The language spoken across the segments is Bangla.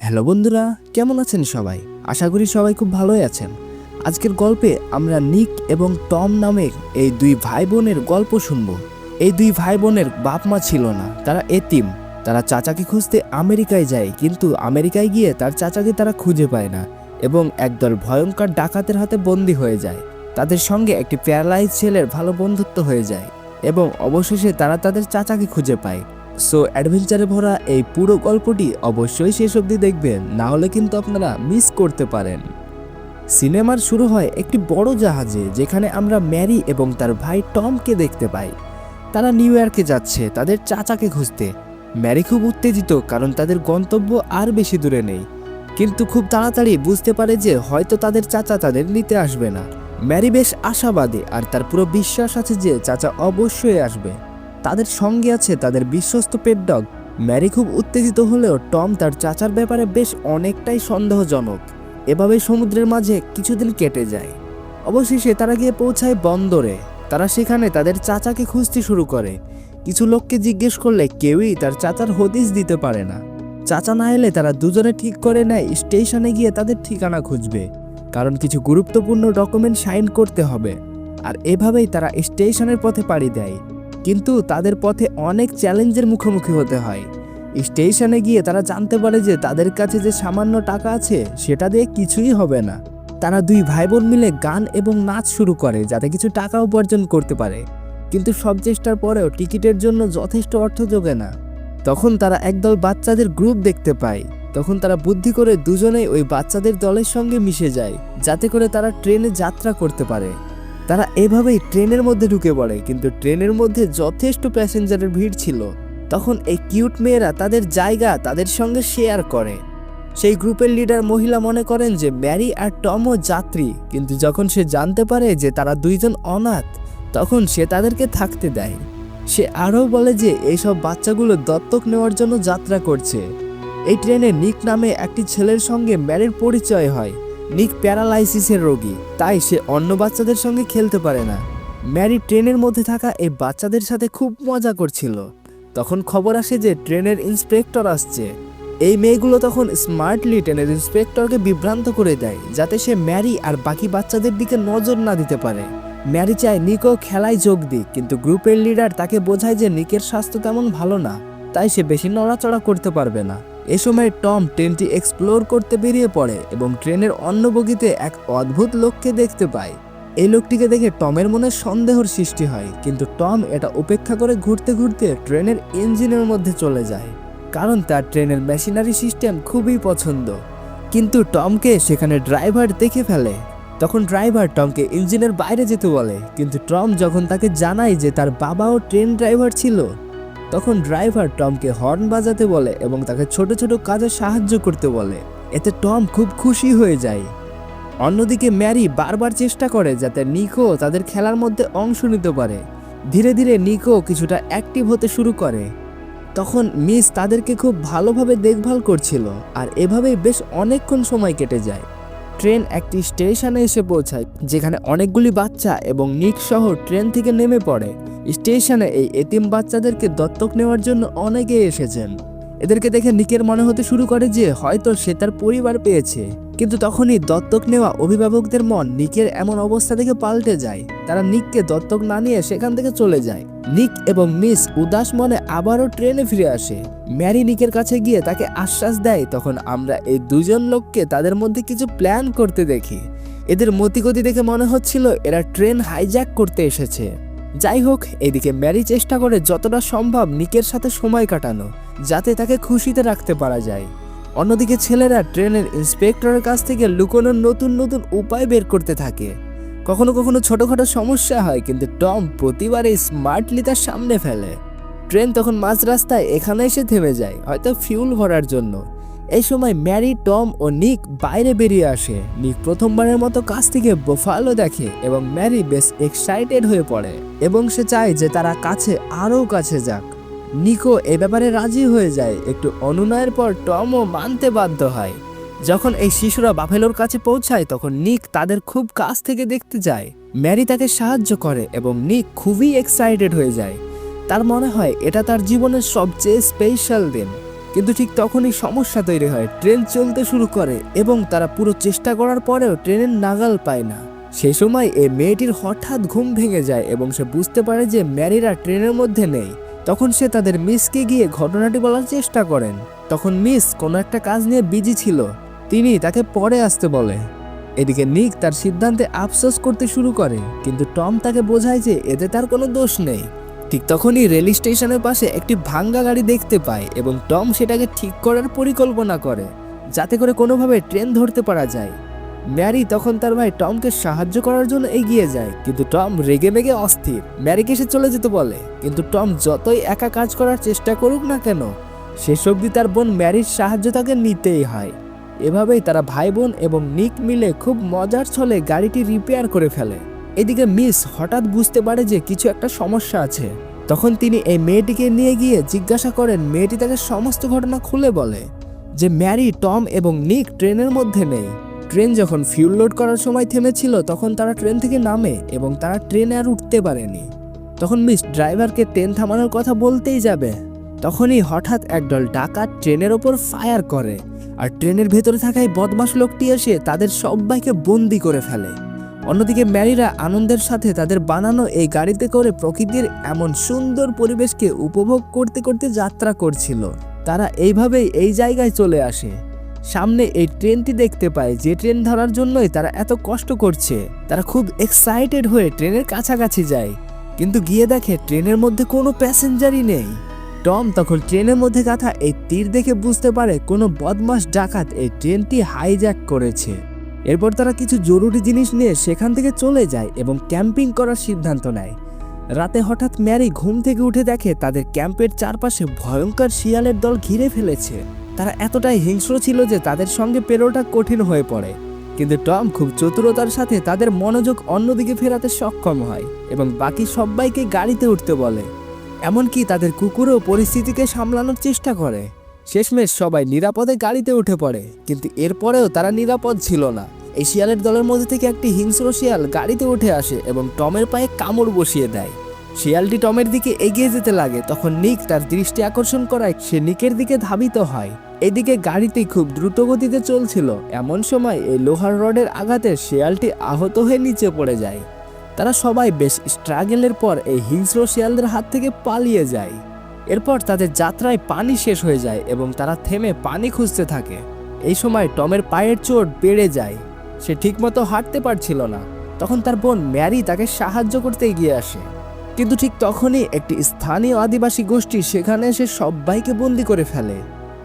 হ্যালো বন্ধুরা, কেমন আছেন সবাই? আশা করি সবাই খুব ভালোই আছেন। আজকের গল্পে আমরা নিক এবং টম নামের এই দুই ভাই বোনের গল্প শুনব। এই দুই ভাই বোনের বাপ মা ছিল না, তারা এতিম। তারা চাচাকে খুঁজতে আমেরিকায় যায়, কিন্তু আমেরিকায় গিয়ে তার চাচাকে তারা খুঁজে পায় না এবং একদল ভয়ঙ্কর ডাকাতের হাতে বন্দী হয়ে যায়। তাদের সঙ্গে একটি প্যারালাইজ ছেলের ভালো বন্ধুত্ব হয়ে যায় এবং অবশেষে তারা তাদের চাচাকে খুঁজে পায়। সো অ্যাডভেঞ্চারে ভরা এই পুরো গল্পটি অবশ্যই শেষ অবধি দেখবেন, না হলে কিন্তু আপনারা মিস করতে পারেন। সিনেমার শুরু হয় একটি বড় জাহাজে, যেখানে আমরা ম্যারি এবং তার ভাই টমকে দেখতে পাই। তারা নিউ ইয়র্কে যাচ্ছে তাদের চাচাকে খুঁজতে। ম্যারি খুব উত্তেজিত, কারণ তাদের গন্তব্য আর বেশি দূরে নেই, কিন্তু খুব তাড়াতাড়ি বুঝতে পারে যে হয়তো তাদের চাচা তাদের নিতে আসবে না। ম্যারি বেশ আশাবাদী, আর তার পুরো বিশ্বাস আছে যে চাচা অবশ্যই আসবে। তাদের সঙ্গে আছে তাদের বিশ্বস্ত পেট ডগ। ম্যারি খুব উত্তেজিত হলেও টম তার চাচার ব্যাপারে বেশ অনেকটাই সন্দেহজনক। এভাবে সমুদ্রের মাঝে কিছুদিন কেটে যায়। অবশেষে তারা গিয়ে পৌঁছায় বন্দরে। তারা সেখানে তাদের চাচাকে খুঁজতে শুরু করে। কিছু লোককে জিজ্ঞেস করলে কেউই তার চাচার হদিস দিতে পারে না। চাচা না এলে তারা দুজনে ঠিক করে নেয় স্টেশনে গিয়ে তাদের ঠিকানা খুঁজবে, কারণ কিছু গুরুত্বপূর্ণ ডকুমেন্ট সাইন করতে হবে। আর এভাবেই তারা স্টেশনের পথে পাড়ি দেয়, কিন্তু তাদের পথে অনেক চ্যালেঞ্জের মুখোমুখি হতে হয়। স্টেশনে গিয়ে তারা জানতে পারে যে তাদের কাছে যে সামান্য টাকা আছে সেটা দিয়ে কিছুই হবে না। তারা দুই ভাই বোন মিলে গান এবং নাচ শুরু করে যাতে কিছু টাকা উপার্জন করতে পারে, কিন্তু সব চেষ্টার পরেও টিকিটের জন্য যথেষ্ট অর্থ জোগে না। তখন তারা একদল বাচ্চাদের গ্রুপ দেখতে পায়। তখন তারা বুদ্ধি করে দুজনেই ওই বাচ্চাদের দলের সঙ্গে মিশে যায়, যাতে করে তারা ট্রেনে যাত্রা করতে পারে। তারা এভাবেই ট্রেনের মধ্যে ঢুকে পড়ে, কিন্তু ট্রেনের মধ্যে যথেষ্ট প্যাসেঞ্জারের ভিড় ছিল। তখন এই কিউট মেয়েরা তাদের জায়গা তাদের সঙ্গে শেয়ার করে। সেই গ্রুপের লিডার মহিলা মনে করেন যে ম্যারি আর টমও যাত্রী, কিন্তু যখন সে জানতে পারে যে তারা দুইজন অনাথ, তখন সে তাদেরকে থাকতে দেয়। সে আরও বলে যে এইসব বাচ্চাগুলো দত্তক নেওয়ার জন্য যাত্রা করছে। এই ট্রেনে নিক নামে একটি ছেলের সঙ্গে ম্যারির পরিচয় হয়। নিক প্যারালাইসিসের রোগী, তাই সে অন্য বাচ্চাদের সঙ্গে খেলতে পারে না। ম্যারি ট্রেনের মধ্যে থাকা এই বাচ্চাদের সাথে খুব মজা করছিল। তখন খবর আসে যে ট্রেনের ইন্সপেক্টর আসছে। এই মেয়েগুলো তখন স্মার্টলি ট্রেনের ইন্সপেক্টরকে বিভ্রান্ত করে দেয়, যাতে সে ম্যারি আর বাকি বাচ্চাদের দিকে নজর না দিতে পারে। ম্যারি চায় নিকও খেলায় যোগ দিক, কিন্তু গ্রুপের লিডার তাকে বোঝায় যে নিকের স্বাস্থ্য তেমন ভালো না, তাই সে বেশি নড়াচড়া করতে পারবে না। এ সময় টম ট্রেনটি এক্সপ্লোর করতে বেরিয়ে পড়ে এবং ট্রেনের অন্য বগিতে এক অদ্ভুত লোককে দেখতে পায়। এই লোকটিকে দেখে টমের মনে সন্দেহের সৃষ্টি হয়, কিন্তু টম এটা উপেক্ষা করে ঘুরতে ঘুরতে ট্রেনের ইঞ্জিনের মধ্যে চলে যায়, কারণ তার ট্রেনের মেশিনারি সিস্টেম খুবই পছন্দ। কিন্তু টমকে সেখানে ড্রাইভার দেখে ফেলে। তখন ড্রাইভার টমকে ইঞ্জিনের বাইরে যেতে বলে, কিন্তু টম যখন তাকে জানায় যে তার বাবাও ট্রেন ড্রাইভার ছিল, তখন ড্রাইভার টমকে হর্ন বাজাতে বলে এবং তাকে ছোট ছোট কাজে সাহায্য করতে বলে। এতে টম খুব খুশি হয়ে যায়। অন্যদিকে ম্যারি বারবার চেষ্টা করে যাতে নিকো তাদের খেলার মধ্যে অংশ নিতে পারে। ধীরে ধীরে নিকো কিছুটা অ্যাক্টিভ হতে শুরু করে। তখন মিস তাদেরকে খুব ভালোভাবে দেখভাল করছিল, আর এভাবেই বেশ অনেকক্ষণ সময় কেটে যায়। ট্রেন একটি স্টেশনে এসে পৌঁছায়, যেখানে অনেকগুলি বাচ্চা এবং নিক সহ ট্রেন থেকে নেমে পড়ে। স্টেশনে এই এতিম বাচ্চাদেরকে দত্তক নেওয়ার জন্য অনেকেই এসেছেন। এদেরকে দেখে নিকের মনে হতে শুরু করে যে হয়তো সে তার পরিবার পেয়েছে, কিন্তু তখনই দত্তক নেওয়া অভিভাবকদের মন নিকের এমন অবস্থা দেখে পাল্টে যায়। তারা নিককে দত্তক না নিয়ে সেখান থেকে চলে যায়। নিক এবং মিস উদাস মনে আবারও ট্রেনে ফিরে আসে। ম্যারি নিকের কাছে গিয়ে তাকে আশ্বাস দেয়। তখন আমরা এই দুজন লোককে তাদের মধ্যে কিছু প্ল্যান করতে দেখি। এদের মতিগতি দেখে মনে হচ্ছিল এরা ট্রেন হাইজ্যাক করতে এসেছে। যাই হোক, এদিকে ম্যারি চেষ্টা করে যতটা সম্ভব নিকের সাথে সময় কাটানো, যাতে তাকে খুশিতে রাখতে পারা যায়। অন্যদিকে ছেলেরা ট্রেনের ইন্সপেক্টরের কাছ থেকে লুকোনোর নতুন নতুন উপায় বের করতে থাকে। কখনো কখনো ছোটখাটো সমস্যা হয়, কিন্তু টম প্রতিবারই স্মার্টলি তার সামনে ফেলে। ট্রেন তখন মাঝ রাস্তায় এখানে এসে থেমে যায়, হয়তো ফিউল ভরার জন্য। এই সময় ম্যারি, টম ও নিক বাইরে বেরিয়ে আসে। নিক প্রথমবারের মতো কাছ থেকে বোফালো দেখে এবং ম্যারি বেশ এক্সাইটেড হয়ে পড়ে এবং সে চায় যে তারা আরও কাছে যাক। নিকো এ ব্যাপারে রাজি হয়ে যায়। একটু অনুনয়ের পর টমও মানতে বাধ্য হয়। যখন এই শিশুরা বাফেলোর কাছে পৌঁছায়, তখন নিক তাদের খুব কাছ থেকে দেখতে যায়। ম্যারি তাকে সাহায্য করে এবং নিক খুবই এক্সাইটেড হয়ে যায়। তার মনে হয় এটা তার জীবনের সবচেয়ে স্পেশাল দিন। কিন্তু ঠিক তখনই সমস্যা তৈরি হয়। ট্রেন চলতে শুরু করে এবং তারা পুরো চেষ্টা করার পরেও ট্রেনের নাগাল পায় না। সেই সময় এই মেয়েটির হঠাৎ ঘুম ভেঙে যায় এবং সে বুঝতে পারে যে ম্যারিরা ট্রেনের মধ্যে নেই। তখন সে তাদের মিসকে গিয়ে ঘটনাটি বলার চেষ্টা করেন। তখন মিস কোনো একটা কাজ নিয়ে বিজি ছিল, তিনি তাকে পরে আসতে বলে। এদিকে নিক তার সিদ্ধান্তে আফসোস করতে শুরু করে, কিন্তু টম তাকে বোঝায় যে এতে তার কোনো দোষ নেই। ঠিক তখনই রেল স্টেশনের পাশে একটি ভাঙ্গা গাড়ি দেখতে পায় এবং টম সেটাকে ঠিক করার পরিকল্পনা করে, যাতে করে কোনোভাবে ট্রেন ধরতে পারা যায়। ম্যারি তখন তার ভাই টমকে সাহায্য করার জন্য এগিয়ে যায়, কিন্তু টম রেগে মেগে অস্থির। ম্যারিকে সে চলে যেতে বলে, কিন্তু টম যতই একা কাজ করার চেষ্টা করুক না কেন, শেষ অবধি তার বোন ম্যারির সাহায্য তাকে নিতেই হয়। এভাবেই তারা ভাই বোন এবং নিক মিলে খুব মজার ছলে গাড়িটি রিপেয়ার করে ফেলে। এদিকে মিস হঠাৎ বুঝতে পারে যে কিছু একটা সমস্যা আছে। তখন তিনি এই মেয়েটিকে নিয়ে গিয়ে জিজ্ঞাসা করেন। মেয়েটি তাকে সমস্ত ঘটনা খুলে বলে যে ম্যারি, টম এবং নিক ট্রেনের মধ্যে নেই। ট্রেন যখন ফিউল লোড করার সময় থেমেছিল তখন তারা ট্রেন থেকে নামে এবং তারা ট্রেনে আর উঠতে পারেনি। তখন মিস ড্রাইভারকে ট্রেন থামানোর কথা বলতেই যাবে, তখনই হঠাৎ একদল ডাকাত ট্রেনের ওপর ফায়ার করে, আর ট্রেনের ভেতরে থাকা এই বদমাশ লোকটি এসে তাদের সবাইকে বন্দি করে ফেলে। অন্যদিকে ম্যারিরা আনন্দের সাথে তাদের বানানো এই গাড়িতে করে প্রকৃতির এমন সুন্দর পরিবেশকে উপভোগ করতে করতে যাত্রা করছিল। তারা এইভাবেই এই জায়গায় চলে আসে। সামনে এই ট্রেনটি দেখতে পায়, যে ট্রেন ধরার জন্যই তারা এত কষ্ট করছে। তারা খুব এক্সাইটেড হয়ে ট্রেনের কাছাকাছি যায়, কিন্তু গিয়ে দেখে ট্রেনের মধ্যে কোনো প্যাসেঞ্জারই নেই। টম তখন ট্রেনের মধ্যে গাঁথা এই তীর দেখে বুঝতে পারে কোনো বদমাশ ডাকাত এই ট্রেনটি হাইজ্যাক করেছে। এরপর তারা কিছু জরুরি জিনিস নিয়ে সেখান থেকে চলে যায় এবং ক্যাম্পিং করার সিদ্ধান্ত নেয়। রাতে হঠাৎ ম্যারি ঘুম থেকে উঠে দেখে তাদের ক্যাম্পের চারপাশে ভয়ঙ্কর শিয়ালের দল ঘিরে ফেলেছে। তারা এতটাই হিংস্র ছিল যে তাদের সঙ্গে পেরোটা কঠিন হয়ে পড়ে, কিন্তু টম খুব চতুরতার সাথে তাদের মনোযোগ অন্যদিকে ফেরাতে সক্ষম হয় এবং বাকি সবাইকে গাড়িতে উঠতে বলে। এমনকি তাদের কুকুরও পরিস্থিতিকে সামলানোর চেষ্টা করে। শেষমেশ সবাই নিরাপদে গাড়িতে উঠে পড়ে, কিন্তু এরপরেও তারা নিরাপদ ছিল না। এই শিয়ালের দলের মধ্যে থেকে একটি হিংস্র শিয়াল গাড়িতে উঠে আসে এবং টমের পায়ে কামড় বসিয়ে দেয়। শিয়ালটি টমের দিকে এগিয়ে যেতে লাগে, তখন নিক তার দৃষ্টি আকর্ষণ করায় সে নিকের দিকে ধাবিত হয়। এদিকে গাড়িটি খুব দ্রুত গতিতে চলছিল। এমন সময় এই লোহার রডের আঘাতে শিয়ালটি আহত হয়ে নিচে পড়ে যায়। তারা সবাই বেশ স্ট্রাগলের পর এই হিংস্র শিয়ালদের হাত থেকে পালিয়ে যায়। এরপর তাদের যাত্রায় পানি শেষ হয়ে যায় এবং তারা থেমে পানি খুঁজতে থাকে। এই সময় টমের পায়ের চোট বেড়ে যায়, সে ঠিকমতো হাঁটতে পারছিল না। তখন তার বোন ম্যারি তাকে সাহায্য করতে এগিয়ে আসে, কিন্তু ঠিক তখনই একটি স্থানীয় আদিবাসী গোষ্ঠী সেখানে এসে সবাইকে বন্দি করে ফেলে।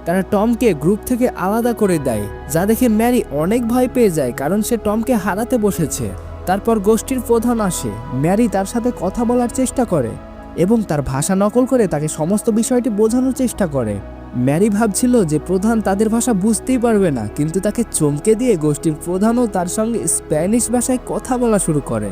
তারা টমকে গ্রুপ থেকে আলাদা করে দেয়, যা দেখে ম্যারি অনেক ভয় পেয়ে যায়, কারণ সে টমকে হারাতে বসেছে। তারপর গোষ্ঠীর প্রধান আসে। ম্যারি তার সাথে কথা বলার চেষ্টা করে এবং তার ভাষা নকল করে তাকে সমস্ত বিষয়টি বোঝানোর চেষ্টা করে। ম্যারি ভাবছিল যে প্রধান তাদের ভাষা বুঝতেই পারবে না, কিন্তু তাকে চমকে দিয়ে গোষ্ঠীর প্রধানও তার সঙ্গে স্প্যানিশ ভাষায় কথা বলা শুরু করে।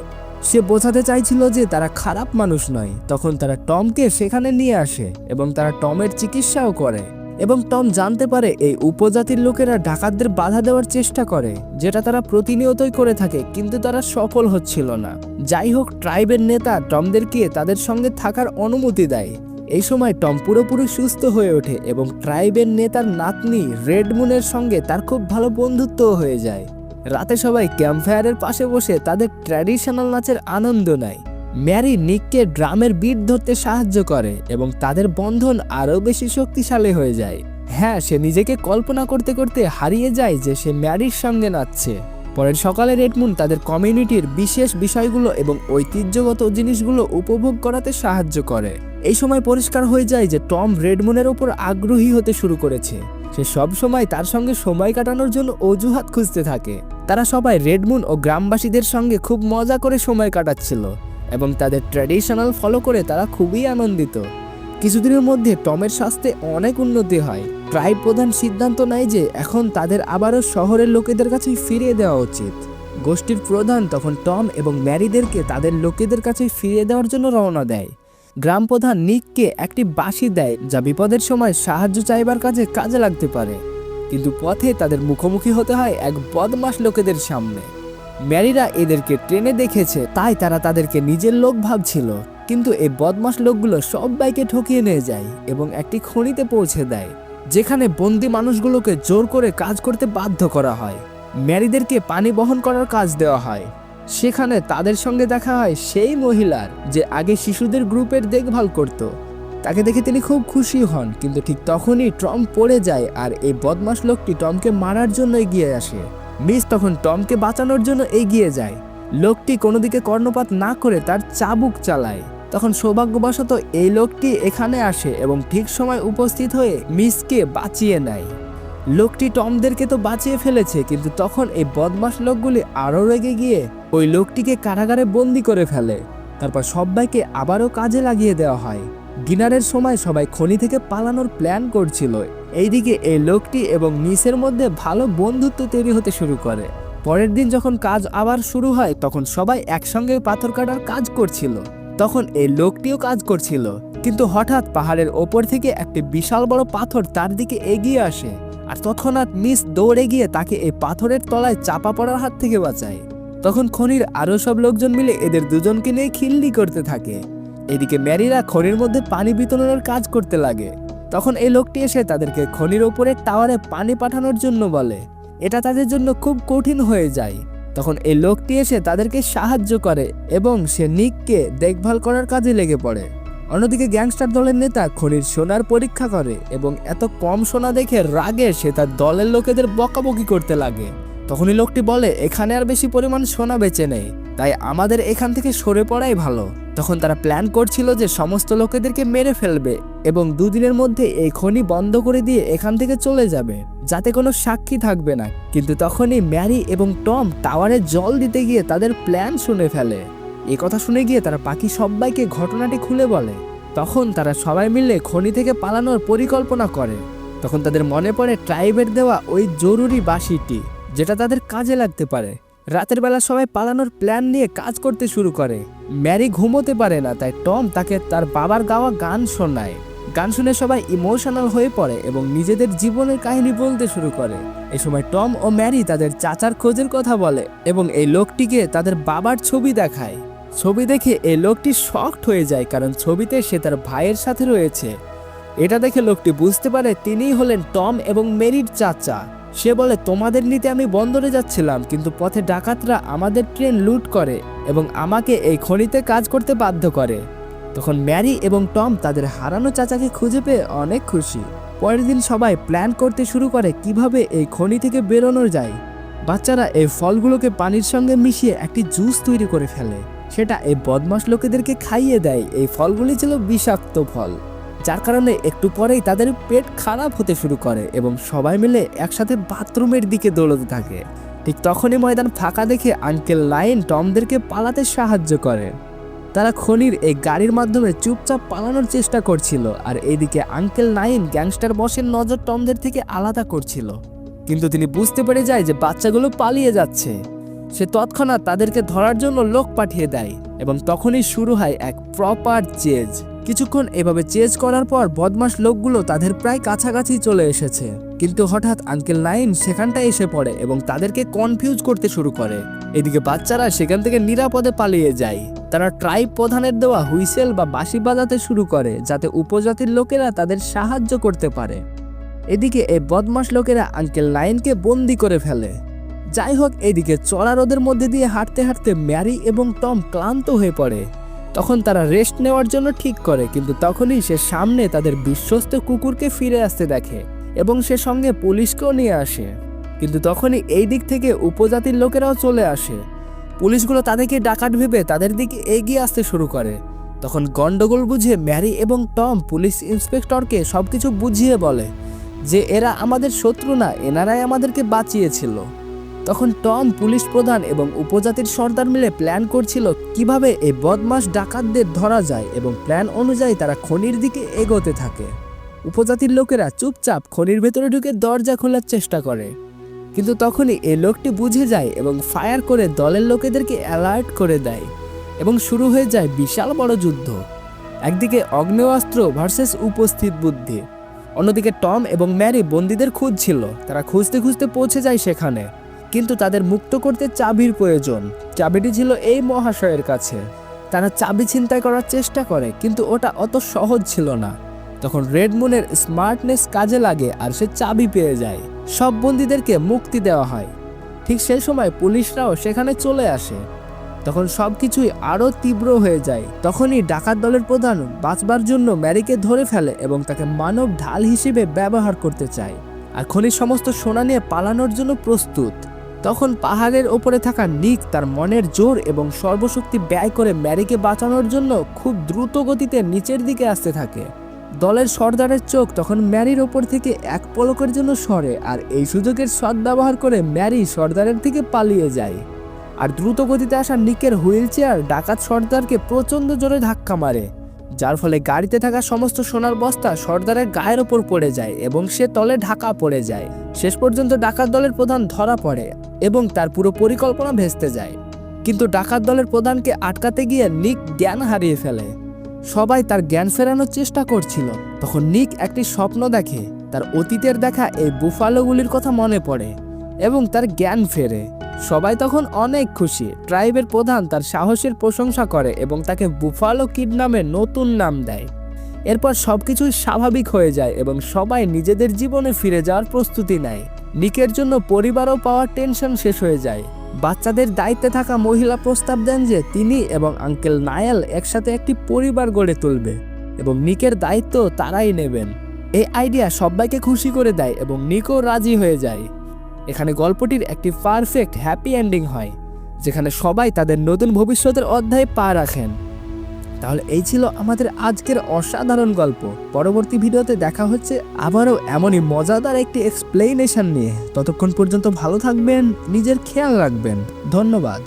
সে বোঝাতে চাইছিল যে তারা খারাপ মানুষ নয়। তখন তারা টমকে সেখানে নিয়ে আসে এবং তারা টমের চিকিৎসাও করে, এবং টম জানতে পারে এই উপজাতির লোকেরা ডাকাতদের বাধা দেওয়ার চেষ্টা করে, যেটা তারা প্রতিনিয়তই করে থাকে, কিন্তু তারা সফল হচ্ছিল না। যাই হোক, ট্রাইবের নেতা টমদেরকে তাদের সঙ্গে থাকার অনুমতি দেয়। এই সময় টম পুরোপুরি সুস্থ হয়ে ওঠে এবং ট্রাইবের নেতার নাতনি রেড মুনের সঙ্গে তার খুব ভালো বন্ধুত্বও হয়ে যায়। রাতে সবাই ক্যাম্পফায়ারের পাশে বসে তাদের ট্র্যাডিশনাল নাচের আনন্দ নেয়। ম্যারি নিককে ড্রামের বিট ধরতে সাহায্য করে এবং তাদের বন্ধন আরও বেশি শক্তিশালী হয়ে যায়। হ্যাঁ, সে নিজেকে কল্পনা করতে করতে হারিয়ে যায় যে সে ম্যারির সঙ্গে নাচছে। পরের সকালে রেডমুন তাদের কমিউনিটির বিশেষ বিষয়গুলো এবং ঐতিহ্যগত জিনিসগুলো উপভোগ করাতে সাহায্য করে। এই সময় পরিষ্কার হয়ে যায় যে টম রেডমুনের ওপর আগ্রহী হতে শুরু করেছে। সে সব সময় তার সঙ্গে সময় কাটানোর জন্য অজুহাত খুঁজতে থাকে। তারা সবাই রেডমুন ও গ্রামবাসীদের সঙ্গে খুব মজা করে সময় কাটাচ্ছিল এবং তাদের ট্র্যাডিশনাল ফলো করে তারা খুবই আনন্দিত। কিছুদিনের মধ্যে টমের স্বাস্থ্যে অনেক উন্নতি হয়। ট্রাইব প্রধান সিদ্ধান্ত নেয় যে এখন তাদের আবারও শহরের লোকেদের কাছে ফিরিয়ে দেওয়া উচিত। গোষ্ঠীর প্রধান তখন টম এবং ম্যারিদেরকে তাদের লোকেদের কাছে ফিরিয়ে দেওয়ার জন্য রওনা দেয়। গ্রাম প্রধান নিককে একটি বাঁশি দেয়, যা বিপদের সময় সাহায্য চাইবার কাজে লাগতে পারে, কিন্তু পথে তাদের মুখোমুখি হতে হয় এক বদমাশ লোকেদের সামনে। ম্যারিরা এদেরকে ট্রেনে দেখেছে, তাই তারা তাদেরকে নিজের লোক ভাবছিল, কিন্তু এই বদমাশ লোকগুলো সবাইকে ঠকিয়ে নিয়ে যায় এবং একটি খনিতে পৌঁছে দেয়, যেখানে বন্দি মানুষগুলোকে জোর করে কাজ করতে বাধ্য করা হয়। ম্যারিদেরকে পানি বহন করার কাজ দেওয়া হয়। সেখানে তাদের সঙ্গে দেখা হয় সেই মহিলার যে আগে শিশুদের গ্রুপের দেখভাল করত। তাকে দেখে তিনি খুব খুশি হন, কিন্তু ঠিক তখনই টম পড়ে যায় আর এই বদমাশ লোকটি টমকে মারার জন্য এগিয়ে আসে। মিস তখন টমকে বাঁচানোর জন্য এগিয়ে যায়। লোকটি কোনো দিকে কর্ণপাত না করে তার চাবুক চালায়। তখন সৌভাগ্যবশত এই লোকটি এখানে আসে এবং ঠিক সময় উপস্থিত হয়ে মিসকে বাঁচিয়ে নেয়। লোকটি টমদেরকে তো বাঁচিয়ে ফেলেছে, কিন্তু তখন এই বদমাশ লোকগুলি আরও রেগে গিয়ে ওই লোকটিকে কারাগারে বন্দি করে ফেলে। তারপর সবাইকে আবারও কাজে লাগিয়ে দেওয়া হয়। ডিনারের সময় সবাই খনি থেকে পালানোর প্ল্যান করছিল। এইদিকে এই লোকটি এবং মিসের মধ্যে ভালো বন্ধুত্ব তৈরি হতে শুরু করে। পরের দিন যখন কাজ আবার শুরু হয় তখন সবাই একসঙ্গে পাথর কাটার কাজ করছিল। তখন এই লোকটিও কাজ করছিল, কিন্তু হঠাৎ পাহাড়ের ওপর থেকে একটি বিশাল বড় পাথর তার দিকে এগিয়ে আসে। আর তৎক্ষণাৎ মিস দৌড়ে গিয়ে তাকে এই পাথরের তলায় চাপা পড়ার হাত থেকে বাঁচায়। তখন খনির আরও সব লোকজন মিলে এদের দুজনকে নিয়ে খিল্লি করতে থাকে। এদিকে ম্যারিরা খনির মধ্যে পানি বিতরণের কাজ করতে লাগে। তখন এই লোকটি এসে তাদেরকে খনির ওপরে টাওয়ারে পানি পাঠানোর জন্য বলে। এটা তাদের জন্য খুব কঠিন হয়ে যায়। তখন এই লোকটি এসে তাদেরকে সাহায্য করে এবং সে নিককে দেখভাল করার কাজে লেগে পড়ে। অন্যদিকে গ্যাংস্টার দলের নেতা খনির সোনার পরীক্ষা করে এবং এত কম সোনা দেখে রাগে সে তার দলের লোকেদের বকাবকি করতে লাগে। তখনই লোকটি বলে, এখানে আর বেশি পরিমাণ সোনা বেঁচে নেই, তাই আমাদের এখান থেকে সরে পড়াই ভালো। তখন তারা প্ল্যান করছিল যে সমস্ত লোকেদেরকে মেরে ফেলবে এবং দুদিনের মধ্যে এই খনি বন্ধ করে দিয়ে এখান থেকে চলে যাবে, যাতে কোনো সাক্ষী থাকবে না। কিন্তু তখনই ম্যারি এবং টম টাওয়ারে জল দিতে গিয়ে তাদের প্ল্যান শুনে ফেলে। এই কথা শুনে গিয়ে তারা বাকি সবাইকে ঘটনাটি খুলে বলে। তখন তারা সবাই মিলে খনি থেকে পালানোর পরিকল্পনা করে। তখন তাদের মনে পড়ে ট্রাইবের দেওয়া ওই জরুরি বাঁশিটি, যেটা তাদের কাজে লাগতে পারে। রাতের বেলা সবাই পালানোর প্ল্যান নিয়ে কাজ করতে শুরু করে। ম্যারি ঘুমোতে পারে না, তাই টম তাকে তার বাবার গাওয়া গান শোনায়। গান শুনে সবাই ইমোশনাল হয়ে পড়ে এবং নিজেদের জীবনের কাহিনী বলতে শুরু করে। এই সময় টম ও ম্যারি তাদের চাচার খোঁজের কথা বলে এবং এই লোকটিকে তাদের বাবার ছবি দেখায়। ছবি দেখে এই লোকটি শকড হয়ে যায়, কারণ ছবিতে সে তার ভাইয়ের সাথে রয়েছে। এটা দেখে লোকটি বুঝতে পারে তিনিই হলেন টম এবং মেরির চাচা। সে বলে, তোমাদের নিতে আমি বন্দরে যাচ্ছিলাম, কিন্তু পথে ডাকাতরা আমাদের ট্রেন লুট করে এবং আমাকে এই খনিতে কাজ করতে বাধ্য করে। তখন ম্যারি এবং টম তাদের হারানো চাচাকে খুঁজে পেয়ে অনেক খুশি। পরের দিন সবাই প্ল্যান করতে শুরু করে কিভাবে এই খনি থেকে বেরোনো যায়। বাচ্চারা এই ফলগুলোকে পানির সঙ্গে মিশিয়ে একটি জুস তৈরি করে ফেলে। সেটা এই বদমাশ লোকেদেরকে খাইয়ে দেয়। এই ফলগুলি ছিল বিষাক্ত ফল, যার কারণে একটু পরেই তাদের পেট খারাপ হতে শুরু করে এবং সবাই মিলে একসাথে বাথরুমের দিকে দৌড়তে থাকে। ঠিক তখনই ময়দান ফাঁকা দেখে আঙ্কেল লাইন টমদেরকে পালাতে সাহায্য করে। তারা খনির এই গাড়ির মাধ্যমে চুপচাপ পালানোর চেষ্টা করছিল, আর এইদিকে আঙ্কেল নাইন গ্যাংস্টার বসের নজর টমদের থেকে আলাদা করছিল। কিন্তু তিনি বুঝতে পেরে যায় যে বাচ্চাগুলো পালিয়ে যাচ্ছে। সে তৎক্ষণাৎ তাদেরকে ধরার জন্য লোক পাঠিয়ে দেয় এবং তখনই শুরু হয় এক প্রপার চেজ। কিছুক্ষণ এভাবে চেজ করার পর বদমাশ লোকগুলো তাদের প্রায় কাছাকাছি চলে এসেছে, কিন্তু হঠাৎ আঙ্কেল নাইন সেখানটায় এসে পড়ে এবং তাদেরকে কনফিউজ করতে শুরু করে। এদিকে বাচ্চারা সেখান থেকে নিরাপদে পালিয়ে যায়। তারা ট্রাইব প্রধানের দেওয়া হুইসেল বা বাঁশি বাজাতে শুরু করে, যাতে উপজাতির লোকেরা তাদের সাহায্য করতে পারে। এদিকে এই বদমাশ লোকেরা আঙ্কেল নাইনকে বন্দি করে ফেলে। যাই হোক, এদিকে চড়া রোদের মধ্যে দিয়ে হাঁটতে হাঁটতে ম্যারি এবং টম ক্লান্ত হয়ে পড়ে। তখন তারা রেস্ট নেওয়ার জন্য ঠিক করে, কিন্তু তখনই সে সামনে তাদের বিশ্বস্ত কুকুরকে ফিরে আসতে দেখে এবং সে সঙ্গে পুলিশকেও নিয়ে আসে। কিন্তু তখনই এই দিক থেকে উপজাতির লোকেরাও চলে আসে। পুলিশগুলো তাদেরকে ডাকাত ভেবে তাদের দিকে এগিয়ে আসতে শুরু করে। তখন গন্ডগোল বুঝে ম্যারি এবং টম পুলিশ ইন্সপেক্টরকে সবকিছু বুঝিয়ে বলে যে এরা আমাদের শত্রু না, এনারাই আমাদেরকে বাঁচিয়েছিল। তখন টম পুলিশ প্রধান এবং উপজাতির সর্দার মিলে প্ল্যান করছিল কিভাবে এই বদমাশ ডাকাতদের ধরা যায় এবং প্ল্যান অনুযায়ী তারা খনির দিকে এগোতে থাকে। উপজাতির লোকেরা চুপচাপ খনির ভেতরে ঢুকে দরজা খোলার চেষ্টা করে, কিন্তু তখনই এই লোকটি বুঝে যায় এবং ফায়ার করে দলের লোকেদেরকে অ্যালার্ট করে দেয় এবং শুরু হয়ে যায় বিশাল বড় যুদ্ধ। একদিকে অগ্নেয়াস্ত্র ভার্সেস উপস্থিত বুদ্ধি, অন্যদিকে টম এবং ম্যারি বন্দীদের খুঁজছিল। তারা খুঁজতে খুঁজতে পৌঁছে যায় সেখানে, কিন্তু তাদের মুক্ত করতে চাবির প্রয়োজন। চাবিটি ছিল এই মহাশয়ের কাছে। তারা চাবি ছিনতাই করার চেষ্টা করে, কিন্তু ওটা অত সহজ ছিল না। তখন রেডমুনের স্মার্টনেস কাজে লাগে আর সে চাবি পেয়ে যায়। সব বন্দীদেরকে মুক্তি দেওয়া হয়। ঠিক সেই সময় পুলিশরাও সেখানে চলে আসে। তখন সবকিছুই আরও তীব্র হয়ে যায়। তখনই ডাকাত দলের প্রধান বাঁচবার জন্য ম্যারিকে ধরে ফেলে এবং তাকে মানব ঢাল হিসেবে ব্যবহার করতে চায় আর খনির সমস্ত সোনা নিয়ে পালানোর জন্য প্রস্তুত। তখন পাহাড়ের ওপরে থাকা নিক তার মনের জোর এবং সর্বশক্তি ব্যয় করে ম্যারিকে বাঁচানোর জন্য খুব দ্রুত গতিতে নিচের দিকে আসতে থাকে। দলের সর্দারের চোখ তখন ম্যারির ওপর থেকে এক পলকের জন্য সরে আর এই সুযোগের সদ্ব্যবহার করে ম্যারি সর্দারের থেকে পালিয়ে যায়। আর দ্রুত গতিতে আসা নিকের হুইল চেয়ার ডাকাত সর্দারকে প্রচণ্ড জোরে ধাক্কা মারে, যার ফলে গাড়িতে থাকা সমস্ত সোনার বস্তা সর্দারের গায়ের ওপর পড়ে যায় এবং সে তলে ঢাকা পড়ে যায়। শেষ পর্যন্ত ডাকাত দলের প্রধান ধরা পড়ে এবং তার পুরো পরিকল্পনা ভেস্তে যায়। কিন্তু ডাকাত দলের প্রধানকে আটকাতে গিয়ে নিক জ্ঞান হারিয়ে ফেলে। সবাই তার জ্ঞান ফেরানোর চেষ্টা করছিল। তখন নিক একটি স্বপ্ন দেখে। তার অতীতের দেখা এই বুফালোগুলির কথা মনে পড়ে এবং তার জ্ঞান ফেরে। সবাই তখন অনেক খুশি। ট্রাইবের প্রধান তার সাহসের প্রশংসা করে এবং তাকে বুফালো কিড নামে নতুন নাম দেয়। এরপর সবকিছুই স্বাভাবিক হয়ে যায় এবং সবাই নিজেদের জীবনে ফিরে যাওয়ার প্রস্তুতি নেয়। নিকের জন্য পরিবারও পাওয়ার টেনশন শেষ হয়ে যায়। বাচ্চাদের দায়িত্বে থাকা মহিলা প্রস্তাব দেন যে তিনি এবং আঙ্কেল নায়েল একসাথে একটি পরিবার গড়ে তুলবে এবং নিকের দায়িত্ব তারাই নেবেন। এই আইডিয়া সবাইকে খুশি করে দেয় এবং নিকও রাজি হয়ে যায়। এখানে গল্পটির একটি পারফেক্ট হ্যাপি এন্ডিং হয়, যেখানে সবাই তাদের নতুন ভবিষ্যতের অধ্যায়ে পা রাখেন। তাহলে এই ছিল আমাদের আজকের অসাধারণ গল্প। পরবর্তী ভিডিওতে দেখা হচ্ছে আবারও এমনই মজাদার একটি এক্সপ্লেনেশন নিয়ে। ততক্ষণ পর্যন্ত ভালো থাকবেন, নিজের খেয়াল রাখবেন। ধন্যবাদ।